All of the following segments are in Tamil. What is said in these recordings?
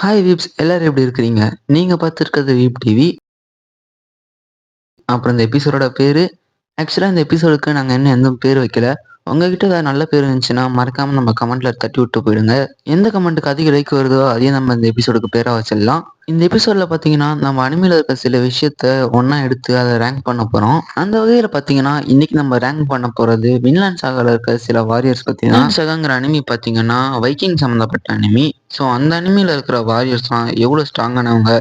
ஹாய் வீப்ஸ் எல்லாரும் எப்படி இருக்கிறீங்க? நீங்க பார்த்துருக்கிறது வீப் டிவி. அப்புறம் இந்த எபிசோடோட பேரு ஆக்சுவலா இந்த எபிசோடுக்கு நாங்க இன்னும் எந்த பேர் வைக்கல. உங்ககிட்ட ஏதாவது நல்ல பேர் இருந்துச்சுன்னா மறக்காம நம்ம கமெண்ட்ல தட்டி விட்டு போயிடுங்க. எந்த கமெண்ட்டுக்கு அதிக லைக் வருதோ அதையே நம்ம இந்த எபிசோடுக்கு பேரா வச்சிடலாம். இந்த எபிசோட்ல பாத்தீங்கன்னா நம்ம அனிமையில இருக்க சில விஷயத்த ஒண்ணா எடுத்து அதை ரேங்க் பண்ண போறோம். அந்த வகையில பாத்தீங்கன்னா இன்னைக்கு நம்ம ரேங்க் பண்ண போறது வின்லாண்ட் சாகால இருக்க சில வாரியர்ஸ் பத்தி தான். சாகாங்கிற அனிமி பாத்தீங்கன்னா வைக்கிங் சம்பந்தப்பட்ட அனிமி. ஸோ அந்த அனிமியில இருக்கிற வாரியர்ஸ்லாம் எவ்வளவு ஸ்ட்ராங்கானவங்க,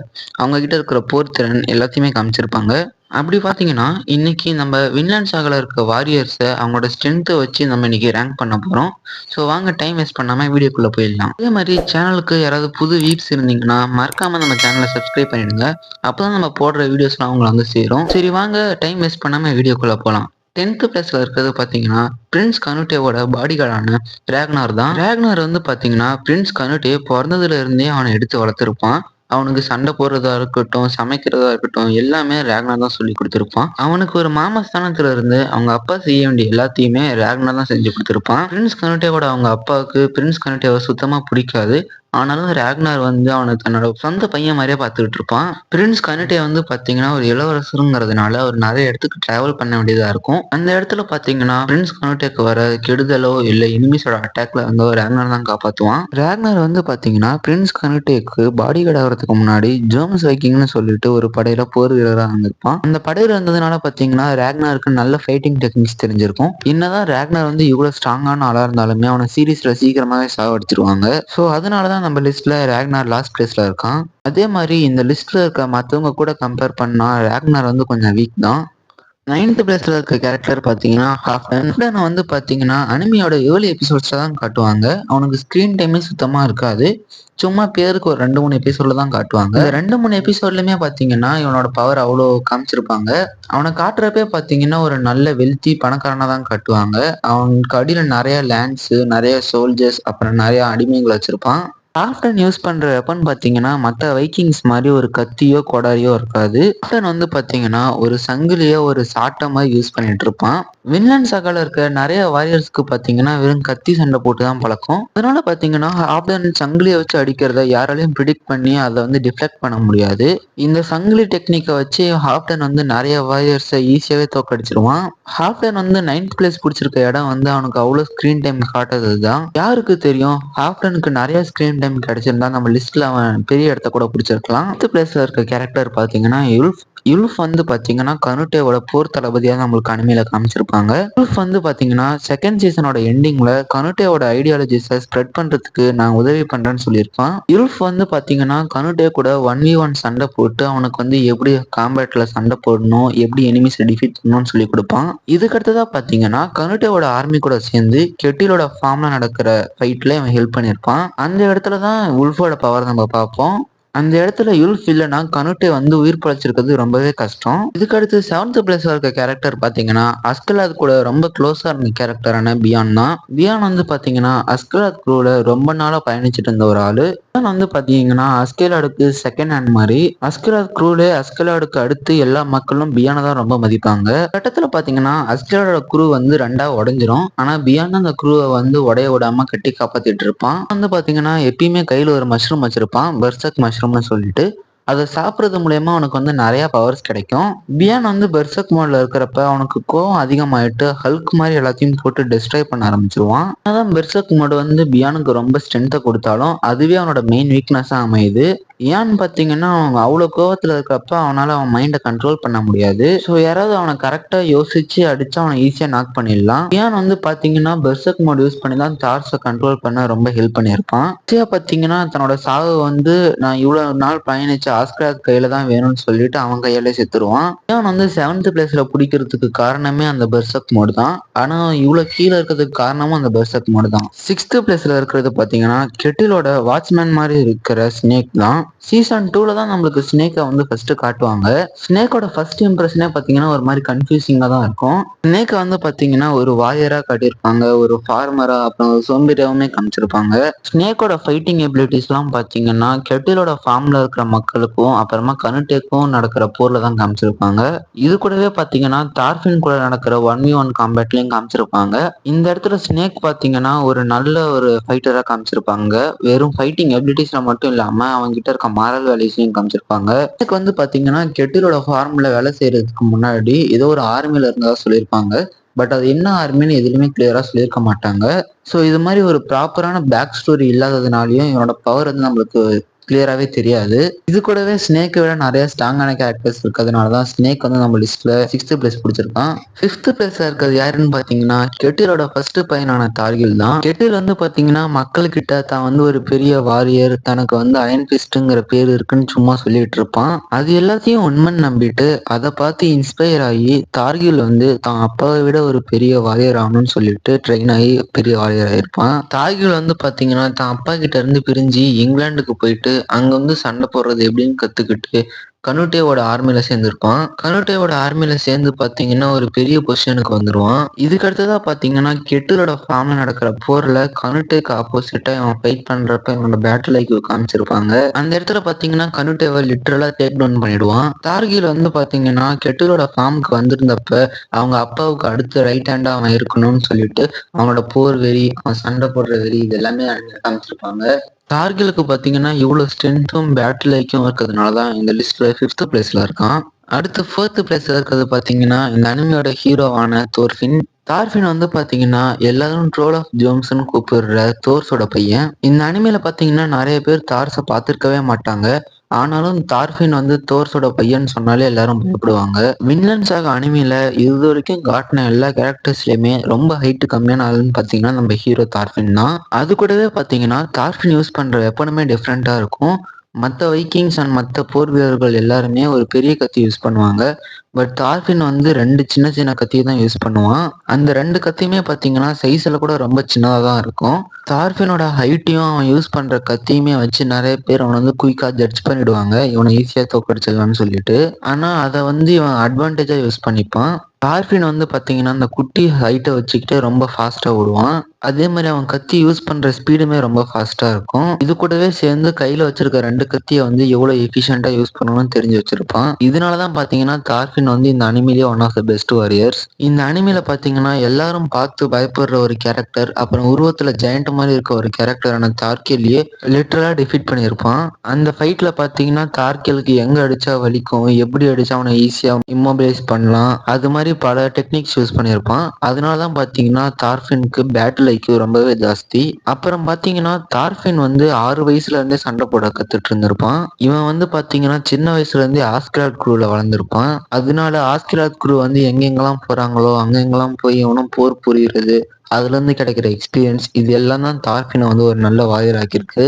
அவங்க கிட்ட இருக்கிற போர் திறன் எல்லாத்தையுமே காமிச்சிருப்பாங்க. அப்படி பார்த்தீங்கன்னா, இன்னைக்கு நம்ம வின்லாண்ட் சாகால இருக்க வாரியர்ஸ அவங்களோட ஸ்ட்ரென்த்த வச்சு நம்ம இன்னைக்கு ரேங்க் பண்ண போறோம். ஸோ வாங்க டைம் வேஸ்ட் பண்ணாம வீடியோக்குள்ள போயிடலாம். அதே மாதிரி சேனலுக்கு யாராவது புது வீப்ஸ் இருந்தீங்கன்னா மறக்காம நம்ம சேனலை சப்ஸ்கிரைப் பண்ணிடுங்க. அப்பதான் நம்ம போடுற வீடியோஸ்லாம் அவங்களை வந்து சேரும். சரி வாங்க டைம் வேஸ்ட் பண்ணாம வீடியோக்குள்ள போகலாம். 10th பிளேஸ்ல இருக்கிறது பாத்தீங்கன்னா பிரின்ஸ் கனுட்டேவோட பாடிகார்டான ரேக்னார் தான். ரேக்னார் வந்து பாத்தீங்கன்னா பிரின்ஸ் கனுட்டே பிறந்ததுல இருந்தே அவனை எடுத்து வளர்த்துருப்பான். அவனுக்கு சண்டை போடுறதா இருக்கட்டும், சமைக்கிறதா இருக்கட்டும், எல்லாமே ரேக்னார் தான் சொல்லி கொடுத்துருப்பான். அவனுக்கு ஒரு மாமா ஸ்தானத்துல இருந்து அவங்க அப்பா செய்ய வேண்டிய எல்லாத்தையுமே ரேக்னார் தான் செஞ்சு கொடுத்துருப்பான். பிரின்ஸ் கனுட்டேவோட அவங்க அப்பாவுக்கு பிரின்ஸ் கனுட்டேவை சுத்தமா பிடிக்காது. ஆனாலும் ரேக்னார் வந்து அவனை தன்னோட சொந்த பையன் மாதிரியே பார்த்துக்கிட்டு இருப்பான். பிரின்ஸ் கனுட்டே வந்து பாத்தீங்கன்னா ஒரு இளவரசருங்கிறதுனால அவர் நிறைய இடத்துக்கு டிராவல் பண்ண வேண்டியதா இருக்கும். அந்த இடத்துல பாத்தீங்கன்னா பிரின்ஸ் கனுட்டேக்கு வர கெடுதலோ இல்ல எனிமிஸோட அட்டாக்ல வந்து ரேக்னார் தான் காப்பாத்துவான். ரேக்னார் வந்து பாத்தீங்கன்னா பிரின்ஸ் கனுட்டேக்கு பாடிகார்டு ஆகிறதுக்கு முன்னாடி ஜேம்ஸ் வைக்கிங்னு சொல்லிட்டு ஒரு படையில போர் வீரராக இருந்திருப்பான். அந்த படையில இருந்ததுனால பாத்தீங்கன்னா ரேக்னாருக்கு நல்ல ஃபைட்டிங் டெக்னிக்ஸ் தெரிஞ்சிருக்கும். என்னதான் ரேக்னார் வந்து இவ்வளவு ஸ்ட்ராங்கான ஆளா இருந்தாலுமே அவனை சீரீஸ்ல சீக்கிரமாவே சாவடிச்சிருவாங்க. ஸோ அதனாலதான் நம்ம லிஸ்ட்ல ரேக்னார் லாஸ்ட் பிளேஸ்ல இருக்கான். அதே மாதிரி இந்த லிஸ்ட்ல இருக்க மற்றவங்க கூட கம்பேர் பண்ணா ரேக்னார் வந்து கொஞ்சம் வீக் தான். 9th பிளேஸ்ல இருக்க கேரக்டர் பாத்தீங்கன்னா ஹாஃப்டன். ஹாஃப்டனை வந்து பாத்தீங்கன்னா அனிமியோட ஏர்லி எபிசோட்ஸ்ல தான் காட்டுவாங்க. அவனுக்கு ஸ்கிரீன் டைமே சுத்தமா இருக்காது. சும்மா பேருக்கு ஒரு 2-3 எபிசோட்ல தான் காட்டுவாங்க. இந்த 2-3 எபிசோட்லயுமே பாத்தீங்கன்னா இவனோட பவர் அவ்வளோ காமிச்சிருப்பாங்க. அவனை காட்டுறப்பே பாத்தீங்கன்னா ஒரு நல்ல வெல்த்தி பணக்காரனா தான் காட்டுவாங்க. அவனுக்கு அடியில நிறைய லேண்ட்ஸ், நிறைய சோல்ஜர்ஸ், அப்புறம் நிறைய அடிமைகள் வச்சிருப்பான். ஹாஃப்டன் யூஸ் பண்ற வெப்பன் பாத்தீங்கன்னா மற்ற வைக்கிங்ஸ் மாதிரி ஒரு கத்தியோ கொடாரியோ இருக்காது. ஹாஃப்டன் வந்து பாத்தீங்கன்னா ஒரு சங்கிலியோ ஒரு சாட்டை மாதிரி யூஸ் பண்ணிட்டு இருப்பான். வின்லாண்ட் சாகால இருக்க நிறைய வாரியர்ஸ்க்கு பாத்தீங்கன்னா வெறும் கத்தி சண்டை போட்டு தான் பழக்கம். அதனால பாத்தீங்கன்னா ஹாஃப்டன் சங்கிலியை வச்சு அடிக்கிறத யாராலையும் ப்ரிடிக்ட் பண்ணி அதை வந்து டிஃப்ளெக்ட் பண்ண முடியாது. இந்த சங்கிலி டெக்னிக்கை வச்சு ஹாஃப்டன் வந்து நிறைய வாரியர்ஸை ஈஸியாவே தோக்கடிச்சிருவான். ஹாஃப்டன் வந்து 9th பிளேஸ் பிடிச்சிருக்க இடம் வந்து அவனுக்கு அவ்வளவு ஸ்கிரீன் டைம் காட்டுறது தான். யாருக்கு தெரியும், ஹாஃப்டனுக்கு நிறைய ஸ்கிரீன் டைம் கிடைச்சிருந்தா நம்ம லிஸ்ட்ல அவன் பெரிய இடத்த கூட பிடிச்சிருக்கலாம். 10th பிளேஸ்ல இருக்க கேரக்டர் பாத்தீங்கன்னா யுல்ஃப். யுல்ஃப் வந்து பாத்தீங்கன்னா கனுட்டேவோட போர் தளபதியா நம்மளுக்கு அனிமையில காமிச்சிருப்பாங்க. யுல்ஃப் வந்து பாத்தீங்கன்னா செகண்ட் சீசனோட எண்டிங்ல கனுட்டேவோட ஐடியாலஜிஸை ஸ்ப்ரெட் பண்றதுக்கு நான் உதவி பண்றேன்னு சொல்லியிருப்பான். யுல்ஃப் வந்து பாத்தீங்கன்னா கனுட்டே கூட 1v1 சண்டை போட்டு அவனுக்கு வந்து எப்படி காம்பேட்ல சண்டை போடணும், எப்படி எனிமிஸை டிஃபீட் பண்ணணும்னு சொல்லி கொடுப்பான். இதுக்கடுத்ததா பாத்தீங்கன்னா கனுட்டேவோட ஆர்மி கூட சேர்ந்து கெட்டிலோட ஃபார்ம்ல நடக்கிற ஃபைட்ல இவன் ஹெல்ப் பண்ணியிருப்பான். அந்த இடத்துலதான் உல்ஃபோட பவர் நம்ம பார்ப்போம். அந்த இடத்துல யுல்ஃப் இல்லைன்னா கனுட்டே வந்து உயிர் பழச்சிருக்கிறது ரொம்பவே கஷ்டம். இதுக்கடுத்து 7th பிளேஸ்ல இருக்க கேரக்டர் பாத்தீங்கன்னா அஸ்கலாத் கூட ரொம்ப க்ளோஸா இருந்த கேரக்டரான பியான் தான். பியான் வந்து பாத்தீங்கன்னா அஸ்கலாத் குரூல ரொம்ப நாளா பயணிச்சுட்டு இருந்த ஒரு ஆளு. பியான் வந்து பாத்தீங்கன்னா அஸ்கலாடுக்கு செகண்ட் ஹேண்ட் மாதிரி. அஸ்கலாத் குரூல அஸ்கலாடுக்கு அடுத்து எல்லா மக்களும் பியானை தான் ரொம்ப மதிப்பாங்க. கட்டத்துல பாத்தீங்கன்னா அஸ்கலாடோட குரூ வந்து ரெண்டா உடைஞ்சிரும். ஆனா பியான் அந்த குரூவை வந்து உடைய விடாம கட்டி காப்பாத்திட்டு இருப்பான். வந்து பாத்தீங்கன்னா எப்பயுமே கையில ஒரு மஷ்ரூம் வச்சிருப்பான், பெர்சக் மஷ்ரூம் சொல்லிட்டு. அதை சாப்பிட்றது மூலயமா அவனுக்கு வந்து நிறைய பவர்ஸ் கிடைக்கும். பியான் வந்து பெர்சக் மோட்ல இருக்கிறப்ப அவனுக்கு கோவம் அதிகமாயிட்டு ஹல்க் மாதிரி எல்லாத்தையும் போட்டு டெஸ்ட்ராய் பண்ண ஆரம்பிச்சிருவான். அதான் பெர்சக் மோடு வந்து பியானுக்கு ரொம்ப ஸ்ட்ரென்த்தை கொடுத்தாலும் அதுவே அவனோட மெயின் வீக்னஸா அமையுது. ஏன்னு பாத்தீங்கன்னா அவங்க அவ்வளவு கோவத்துல இருக்கப்ப அவனால அவன் மைண்டை கண்ட்ரோல் பண்ண முடியாது. ஸோ யாராவது அவனை கரெக்டா யோசிச்சு அடிச்சா அவனை ஈஸியா நாக் பண்ணிடலாம். ஏன் வந்து பாத்தீங்கன்னா பெர்சக் மோட் யூஸ் பண்ணி தான் தார்ஸை கண்ட்ரோல் பண்ண ரொம்ப ஹெல்ப் பண்ணியிருப்பான். ஈஸியா பாத்தீங்கன்னா தன்னோட சாவு வந்து நான் இவ்வளவு நாள் பயணிச்ச ஆஸ்கராத் கையில தான் வேணும்னு சொல்லிட்டு அவன் கையாலே செத்துருவான். ஏன் வந்து 7th பிளேஸ்ல பிடிக்கிறதுக்கு காரணமே அந்த பெர்சக் மோடு தான். ஆனா இவ்வளவு கீழே இருக்கிறதுக்கு காரணமும் அந்த பெர்சக் மோடு தான். 6th பிளேஸ்ல இருக்கிறது பாத்தீங்கன்னா கெட்டிலோட வாட்ச்மேன் மாதிரி இருக்கிற ஸ்னேக் தான். சீசன் 2ல தான் நம்மளுக்கு ஸ்னேக்கை வந்து ஃபர்ஸ்ட் காட்டுவாங்க. ஸ்னேக்கோட ஃபர்ஸ்ட் இம்ப்ரெஷனே பார்த்தீங்கன்னா ஒரு மாதிரி கன்ஃபியூசிங்காக தான் இருக்கும். ஸ்னேக்கை வந்து பார்த்தீங்கன்னா ஒரு வாரியரா காட்டியிருப்பாங்க, ஒரு ஃபார்மரா, அப்புறம் ஒரு சோம்பேறியாவுமே காமிச்சிருப்பாங்க. ஸ்னேக்கோட ஃபைட்டிங் எபிலிட்டிஸ்லாம் பார்த்தீங்கன்னா கெட்டிலோட ஃபார்ம்ல இருக்கிற மக்களுக்கும் அப்புறமா கனுட்டேக்கும் நடக்கிற போர்ல தான் காமிச்சிருப்பாங்க. இது கூடவே பார்த்தீங்கன்னா தார்ஃபின் கூட நடக்கிற 1v1 காம்பேட்லையும் காமிச்சிருப்பாங்க. இந்த இடத்துல ஸ்னேக் பார்த்தீங்கன்னா ஒரு நல்ல ஒரு ஃபைட்டரா காமிச்சிருப்பாங்க. வெறும் ஃபைட்டிங் எபிலிட்டிஸ்ல மட்டும் இல்லாம அவங்க கிட்ட இருக்க மாரல் வேல்யூஸையும் காமிச்சிருப்பாங்க. ஸ்னேக் வந்து பார்த்தீங்கன்னா கெட்டிலோட ஃபார்ம்ல வேலை செய்யறதுக்கு முன்னாடி ஏதோ ஒரு ஆர்மில இருந்ததா சொல்லியிருப்பாங்க. பட் அது என்ன ஆர்மின்னு எதுலையுமே கிளியரா சொல்லியிருக்க மாட்டாங்க. ஸோ இது மாதிரி ஒரு ப்ராப்பரான பேக் ஸ்டோரி இல்லாததுனாலையும் இவனோட பவர் வந்து நம்மளுக்கு கிளியராகவே தெரியாது. இது கூடவே ஸ்னேக்கை விட நிறைய ஸ்ட்ராங்கான கேரக்டர்ஸ் இருக்கிறதுனால தான் ஸ்னேக் வந்து நம்ம லிஸ்ட்ல 6th பிளேஸ் பிடிச்சிருக்கான். 5th பிளேஸ்ல இருக்கிறது யாருன்னு பார்த்தீங்கன்னா கெட்டிலோட ஃபர்ஸ்ட் பையனான தார்கில் தான். கெட்டில் வந்து பார்த்தீங்கன்னா மக்கள்கிட்ட தான் வந்து ஒரு பெரிய வாரியர், தனக்கு வந்து அயன் பிஸ்ட்ங்கிற பேர் இருக்குன்னு சும்மா சொல்லிட்டு இருப்பான். அது எல்லாத்தையும் உண்மைன்னு நம்பிட்டு அதை பார்த்து இன்ஸ்பயர் ஆகி தார்கில் வந்து தான் அப்பாவை விட ஒரு பெரிய வாரியர் ஆகணும்னு சொல்லிட்டு ட்ரெயின் ஆகி பெரிய வாரியர் ஆயிருப்பான். தார்கில் வந்து பார்த்தீங்கன்னா தான் அப்பா கிட்ட இருந்து பிரிஞ்சு இங்கிலாந்துக்கு போயிட்டு அங்க வந்து சண்டை போடுறது எப்படின்னு கத்துக்கிட்டு கனுட்டேவோட ஆர்மியில சேர்ந்திருப்பான். கனுட்டேவோட ஆர்மியில சேர்ந்து பாத்தீங்கன்னா ஒரு பெரிய பொசிஷனுக்கு வந்துருவான். இதுக்கு அடுத்ததா பாத்தீங்கன்னா கெட்டிலோட ஃபார்ம்ல நடக்கிற போர்ல கனுட்டேக்கு ஆப்போசிட்டா இவன் ஃபைட் பண்றப்ப இவனோட பேட்டில் ஐக்யூ காமிச்சிருப்பாங்க. அந்த இடத்துல பாத்தீங்கன்னா கனுட்டேவை லிட்டரலா டேக் டவுன் பண்ணிடுவான். தார்கில் வந்து பாத்தீங்கன்னா கெட்டிலோட ஃபார்முக்கு வந்திருந்தப்ப அவங்க அப்பாவுக்கு அடுத்த ரைட் ஹேண்டா அவன் இருக்கணும்னு சொல்லிட்டு அவனோட போர் வெறி, அவன் சண்டை போடுற வெறி இது எல்லாமே காமிச்சிருப்பாங்க. தார்கிலுக்கு பார்த்தீங்கன்னா இவ்வளோ ஸ்ட்ரென்த்தும் பேட்டில் ஐக்கியம் இருக்கிறதுனால தான் இந்த லிஸ்ட்ல 5th பிளேஸ்ல இருக்கான். அடுத்து 4th பிளேஸ்ல இருக்கிறது பார்த்தீங்கன்னா இந்த அனிமியோட ஹீரோவான தோர்ஃபின். தார்ஃபின் வந்து பார்த்தீங்கன்னா எல்லாரும் ட்ரோல் ஆஃப் ஜோம்ஸ்ன்னு கூப்பிடுற தோர்ஸோட பையன். இந்த அனிமையில பார்த்தீங்கன்னா நிறைய பேர் தார்ஸை பார்த்துருக்கவே மாட்டாங்க. ஆனாலும் தார்ஃபின் வந்து தோர்ஸோட பையன் சொன்னாலே எல்லாரும் பயப்படுவாங்க. வின்லன் சாகா அனிமில இது வரைக்கும் காட்டின எல்லா கேரக்டர்ஸ்லயுமே ரொம்ப ஹைட் கம்மியான ஆளுன்னு பார்த்தீங்கன்னா நம்ம ஹீரோ தார்ஃபின் தான். அது கூடவே பார்த்தீங்கன்னா தார்ஃபின் யூஸ் பண்ற வெப்பனுமே டிஃப்ரெண்டா இருக்கும். மற்ற வைக்கிங்ஸ் அண்ட் மற்ற போர் வீரர்கள் எல்லாருமே ஒரு பெரிய கத்தி யூஸ் பண்ணுவாங்க. பட் தார்ஃபின் வந்து 2 சின்ன சின்ன கத்தி தான் யூஸ் பண்ணுவான். அந்த 2 கத்தியுமே பார்த்தீங்கன்னா சைஸ்ல கூட ரொம்ப சின்னதாக தான் இருக்கும். தார்ஃபினோட ஹைட்டையும் அவன் யூஸ் பண்ற கத்தியுமே வச்சு நிறைய பேர் அவனை வந்து குயிக்கா ஜட்ஜ் பண்ணிடுவாங்க, இவனை ஈஸியா தோக்கடிச்சிடலாம்னு சொல்லிட்டு. ஆனா அதை வந்து இவன் அட்வான்டேஜா யூஸ் பண்ணிப்பான். தார்ஃபின் வந்து பார்த்தீங்கன்னா அந்த குட்டி ஹைட்டை வச்சுக்கிட்டு ரொம்ப ஃபாஸ்டா ஓடுவான். அதே மாதிரி அவன் கத்தி யூஸ் பண்ற ஸ்பீடுமே ரொம்ப ஃபாஸ்டா இருக்கும். இது கூடவே சேர்ந்து கையில வச்சிருக்க 2 கத்தியை வந்து எவ்வளவு எஃபிஷியன்டா யூஸ் பண்ணணும்னு தெரிஞ்சு வச்சிருப்பான். இதனாலதான் பாத்தீங்கன்னா தார்ஃபின் வந்து இந்த அனிமிலேயே one of the best warriors. இந்த அனிமில பாத்தீங்கன்னா எல்லாரும் பார்த்து பயப்படுற ஒரு கேரக்டர், அப்புறம் உருவத்துல ஜெயண்ட் மாதிரி இருக்க ஒரு கேரக்டரான தார்கேலியே லிட்டரலா டிஃபீட் பண்ணியிருப்பான். அந்த ஃபைட்ல பாத்தீங்கன்னா தார்கேலுக்கு எங்க அடிச்சா வலிக்கும், எப்படி அடிச்சா அவனை ஈஸியா இம்மோபிலைஸ் பண்ணலாம், அது மாதிரி பல டெக்னிக்ஸ் யூஸ் பண்ணியிருப்பான். அதனாலதான் பாத்தீங்கன்னா தார்ஃபினுக்கு பேட்டில் ஐக்யூ ரொம்பவே ஜாஸ்தி. அப்புறம் பாத்தீங்கன்னா தார்ஃபின் வந்து 6 வயசுல இருந்தே சண்டை போட கத்துட்டு இருந்திருப்பான். இவன் வந்து பாத்தீங்கன்னா சின்ன வயசுல இருந்தே ஆஸ்கிராட் குரூல வளர்ந்துருப்பான். அதனால ஆஸ்கிராட் குரூ வந்து எங்கெங்கெல்லாம் போறாங்களோ அங்கெங்கெல்லாம் போய் இவனும் போர் புரியுறது, அதுல இருந்து கிடைக்கிற எக்ஸ்பீரியன்ஸ் இது எல்லாம் தான் தார்ஃபினை வந்து ஒரு நல்ல வாரியர் ஆக்கியிருக்கு.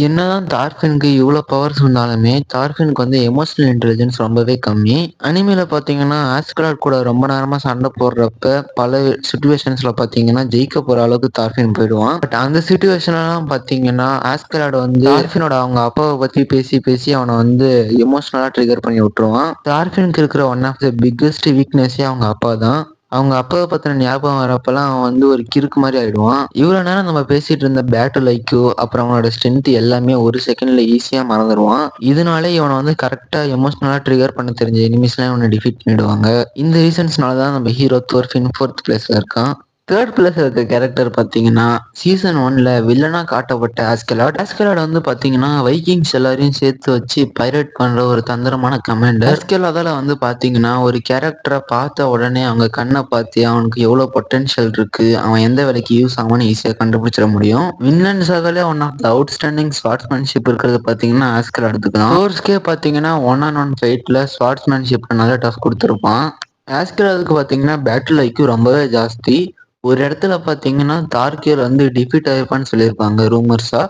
என்னதான் தார்ஃபினுக்கு இவ்வளோ பவர்ஸ் இருந்தாலுமே தார்ஃபினுக்கு வந்து எமோஷனல் இன்டெலிஜென்ஸ் ரொம்பவே கம்மி. அனிமேல பார்த்தீங்கன்னா ஆஸ்கலாட் கூட ரொம்ப நேரமா சண்டை போடுறப்ப பல சுச்சுவேஷன்ஸ்ல பார்த்தீங்கன்னா ஜெயிக்க போற அளவுக்கு தார்ஃபின் போயிடுவான். பட் அந்த சுச்சுவேஷன்லாம் பார்த்தீங்கன்னா ஆஸ்கலாட் வந்து தார்ஃபினோட அவங்க அப்பாவை பத்தி பேசி பேசி அவனை வந்து எமோஷனலா ட்ரிகர் பண்ணி விட்டுருவான். தார்ஃபினுக்கு இருக்கிற ஒன் ஆஃப் த பிக்கெஸ்ட் வீக்னஸே அவங்க அப்பா தான். அவங்க அப்பாவை பத்தின ஞாபகம் வரப்பெல்லாம் அவன் வந்து ஒரு கிறுக்கு மாதிரி ஆயிடுவான். இவ்வளவு நேரம் நம்ம பேசிட்டு இருந்த பேட்டில் ஐக்யூ அப்புறம் அவனோட ஸ்ட்ரென்த் எல்லாமே ஒரு செகண்ட்ல ஈஸியா மறந்துடுவான். இதனாலே இவனை வந்து கரெக்டா எமோஷனலா ட்ரிகர் பண்ண தெரிஞ்ச எனிமீஸ்லாம் இவனை டிஃபீட் பண்ணிடுவாங்க. இந்த ரீசன்ஸ்னாலதான் நம்ம ஹீரோ தோர்ஃபின் 4th பிளேஸ்ல இருக்கான். 3rd பிளேஸ்ல இருக்க கேரக்டர் பாத்தீங்கன்னா சீசன் 1ல வில்லனா காட்டப்பட்ட ஆஸ்கலாட். ஆஸ்கலாட் வந்து பாத்தீங்கன்னா வைக்கிங்ஸ் எல்லாரையும் சேர்த்து வச்சு பைரேட் பண்ற ஒரு தந்திரமான கமாண்டர். ஆஸ்கலாதால வந்து பாத்தீங்கன்னா ஒரு கேரக்டரை பார்த்த உடனே அவங்க கண்ணை பார்த்து அவனுக்கு எவ்வளவு பொட்டன்ஷியல் இருக்கு, அவன் எந்த வேலைக்கு யூஸ் ஆகும்னு ஈஸியா கண்டுபிடிச்சிட முடியும். வின்லண்ட் சாகாலே ஒன் ஆஃப் த அவுட்ஸ்டாண்டிங் ஸ்வார்ட்ஸ்மேன்ஷிப் இருக்கிறது பாத்தீங்கன்னா ஆஸ்கலாடுக்கு தான். சோர்ஸ்கே பாத்தீங்கன்னா 1-on-1 ஃபைட்ல ஸ்வார்ட்ஸ்மேன்ஷிப் நல்லா டஃப் கொடுத்துருப்பான். ஆஸ்கலாதுக்கு பாத்தீங்கன்னா பேட்டில் ஐக்யூ ரொம்பவே ஜாஸ்தி. ஒரு இடத்துல பாத்தீங்கன்னா தார்கேல் வந்து டிஃபீட் ஆயிருப்பான்னு சொல்லியிருப்பாங்க ரூமர்ஸா.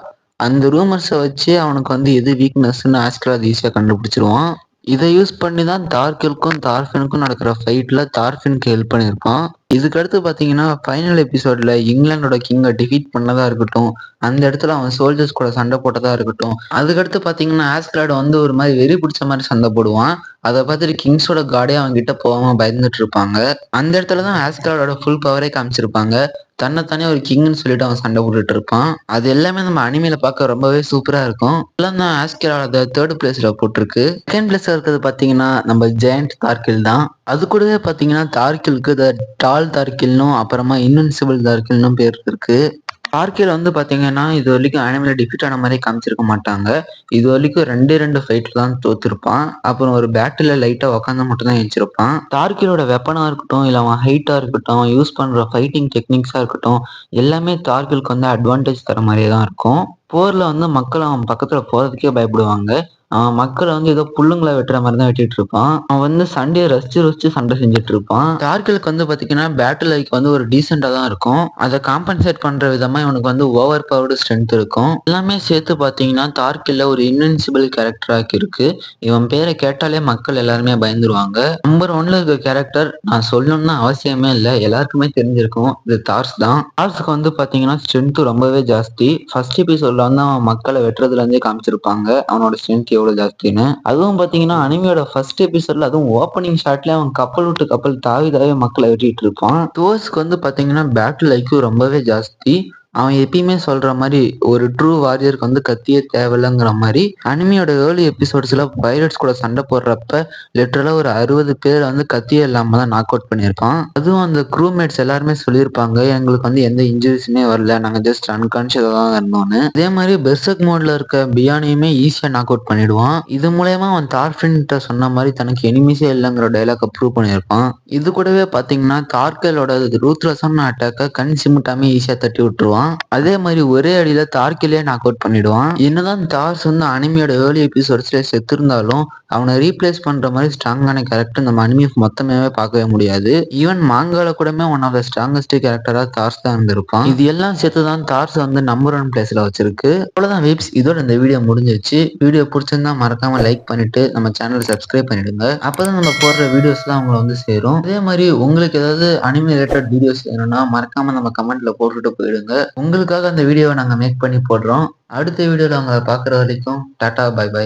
அந்த ரூமர்ஸை வச்சு அவனுக்கு வந்து எது வீக்னஸ்ன்னு ஆஸ்கலாத் ஈஸியா கண்டுபிடிச்சிருவான். இதை யூஸ் பண்ணி தான் தார்கேலுக்கும் தார்ஃபினுக்கும் நடக்கிற ஃபைட்ல தார்ஃபினுக்கு ஹெல்ப் பண்ணியிருப்பான். இதுக்கடுத்து பாத்தீங்கன்னா ஃபைனல் எபிசோட்ல இங்கிலாண்டோட கிங்கை டிஃபீட் பண்ணதா இருக்கட்டும், அந்த இடத்துல அவன் சோல்ஜர்ஸ் கூட சண்டை போட்டதா இருக்கட்டும். அதுக்கடுத்து பார்த்தீங்கன்னா, ஆஸ்கார்ட் வந்து ஒரு மாரி வெறி பிடிச்ச மாரி சண்டை போடுவான். அத பார்த்துட்டு கிங்ஸோட காடே அவன் கிட்ட போகாம பயந்துட்டு இருப்பாங்க. அந்த இடத்துல தான் ஆஸ்கார்டோட ஃபுல் பவரே காமிச்சிருப்பாங்க. தன்ன தானே ஒரு கிங்ன்னு சொல்லிட்டு அவன் சண்டை போட்டுட்டு இருப்பான். அது எல்லாமே நம்ம அனிமேல பார்க்க ரொம்பவே சூப்பரா இருக்கும். இதெல்லாம் தான் ஆஸ்காரோட 3 பிளேஸ்ல போட்டிருக்கு. 2nd பிளேஸ்ல இருக்கிறது பார்த்தீங்கன்னா, நம்ம ஜெயண்ட் தார்கில் தான். அது கூடவே பார்த்தீங்கன்னா, தார்கில்க்கு டால் தார்கில்னும், அப்புறமா இன்வின்சிபிள் தார்கில்னும் பேர் இருக்கு. தார்கில் வந்து பார்த்தீங்கன்னா, இதுவரைக்கும் அனிமேல டிஃபீட் ஆன மாரியே காமிச்சிருக்க மாட்டாங்க. இதுவரைக்கும் 2 ஃபைட்ல தான் தோத்துருப்பான். அப்புறம் ஒரு பேட்டில்ல லைட்டா உட்காந்தா மட்டும் தான் எந்திச்சிருப்பான். தார்கிலோட வெப்பனா இருக்கட்டும், இல்ல அவன் ஹைட்டா இருக்கட்டும், யூஸ் பண்ற ஃபைட்டிங் டெக்னிக்ஸா இருக்கட்டும், எல்லாமே தார்கில்க்கு வந்து அட்வான்டேஜ் தர மாரியே தான் இருக்கும். போர்ல வந்து மக்கள் அவன் பக்கத்துல போறதுக்கே பயப்படுவாங்க. அவன் மக்கள வந்து ஏதோ புல்லுங்கள வெட்டுற மாரி தான் வெட்டிட்டு இருப்பான். அவன் வந்து சண்டைய ரசிச்சு, ரசிச்சு சண்டை செஞ்சுட்டு இருப்பான். டார்கிலுக்கு வந்து பாத்தீங்கன்னா, பேட்டில் லைக் வந்து ஒரு டீசென்ட்டா தான் இருக்கும். அத காம்பன்சேட் பண்ற விதமா இவனுக்கு வந்து ஓவர் பவர்டு ஸ்ட்ரென்த் இருக்கும். எல்லாமே சேர்த்து பாத்தீங்கன்னா, டார்கில்ல ஒரு இன்வின்சிபிள் கேரக்டரா இருக்கு. இவன் பேர கேட்டாலே மக்கள் எல்லாருமே பயந்துருவாங்க. நம்பர் 1ல இருக்க கேரக்டர் நான் சொல்லணும்னு அவசியமே இல்ல. எல்லாருக்குமே தெரிஞ்சிருக்கும். இது தார்ஸ் தான். தார்ஸ்க்கு வந்து பாத்தீங்கன்னா, ஸ்ட்ரென்த் ரொம்பவே ஜாஸ்தி. ஃபர்ஸ்ட் எபிசோட்ல வந்து அவன் மக்கள வெட்டுறதுல இருந்தே காமிச்சிருப்பாங்க. அவனோட ஸ்ட்ரென்த் எவ்வளவு ஜாஸ்தின்னு. அதுவும் பாத்தீங்கன்னா, அனிமியோட ஃபர்ஸ்ட் எபிசோட்ல அதுவும் ஓப்பனிங் ஷாட்லயே அவன் கப்பல் விட்டு கப்பல் தாவி தாவி மக்கள வெட்டிட்டு இருப்பான். தோஸ்க்கு வந்து பாத்தீங்கன்னா, பேட்டில் ஐக்யூ ரொம்பவே ஜாஸ்தி. அவன் எப்பயுமே சொல்ற மாரி ஒரு ட்ரூ வாரியருக்கு வந்து கத்தியே தேவையில்லங்கிற மாரி அனிமியோட ஏர்லி எபிசோட்ஸ்ல பைரட்ஸ் கூட சண்டை போடுறப்ப லிட்டரலா ஒரு 60 பேர் வந்து கத்தியே இல்லாம தான் நாக் அவுட் பண்ணியிருப்பான். அதுவும் அந்த க்ரூமேட்ஸ் எல்லாருமே சொல்லியிருப்பாங்க, எங்களுக்கு வந்து எந்த இன்ஜுரிஸுமே வரல, நாங்க ஜஸ்ட் அன்கான்ஷியஸா தான் இருந்தோம்னு. அதே மாதிரி பெர்சர்க் மோட்ல இருக்க பியானையுமே ஈஸியா நாக் அவுட் பண்ணிடுவான். இது மூலயமா அவன் தார்ஃபின்கிட்ட சொன்ன மாதிரி தனக்கு எனிமிஸே இல்லைங்கிற டைலாக ப்ரூவ் பண்ணியிருப்பான். இது கூடவே பாத்தீங்கன்னா, தார்கலோட ரூத்லெஸ்ஸான அட்டாக்க கண் சிமிட்டாம ஈஸியா தட்டி விட்டுருவான். அதே மாதிரி ஒரே அடியில தார்கிலே நாக் அவுட் பண்ணிடுவான். என்னதான் தார்ஸ் வந்து அனிமியோட ஏர்லி எபிசோட்ஸ்ல செத்துருந்தாலும் அவனை ரீப்ளேஸ் பண்ற மாதிரி ஸ்ட்ராங்கான கேரக்டர் நம்ம அனிமி மொத்தமே பார்க்கவே முடியாது. ஈவன் மாங்கால கூடமே ஒன் ஆஃப் த ஸ்ட்ராங்கஸ்ட் கேரக்டரா தார்ஸ் தான் இருந்திருப்பான். இது எல்லாம் சேர்த்து தான் தார்ஸ் வந்து நம்பர் 1 பிளேஸ்ல வச்சிருக்கு. அவ்வளவுதான் வீப்ஸ், இதோட இந்த வீடியோ முடிஞ்சிருச்சு. வீடியோ பிடிச்சிருந்தா மறக்காம லைக் பண்ணிட்டு நம்ம சேனலை சப்ஸ்கிரைப் பண்ணிடுங்க. அப்பதான் நம்ம போடுற வீடியோஸ் தான் உங்களை வந்து சேரும். அதே மாதிரி உங்களுக்கு ஏதாவது அனிமி ரிலேட்டட் வீடியோஸ் வேணும்னா மறக்காம நம்ம கமெண்ட்ல போட்டுட்டு போயிடுங்க. உங்களுக்காக அந்த வீடியோவை நாங்க மேக் பண்ணி போடுறோம். அடுத்த வீடியோல உங்களை பார்க்குற வரைக்கும் டாடா பை பை.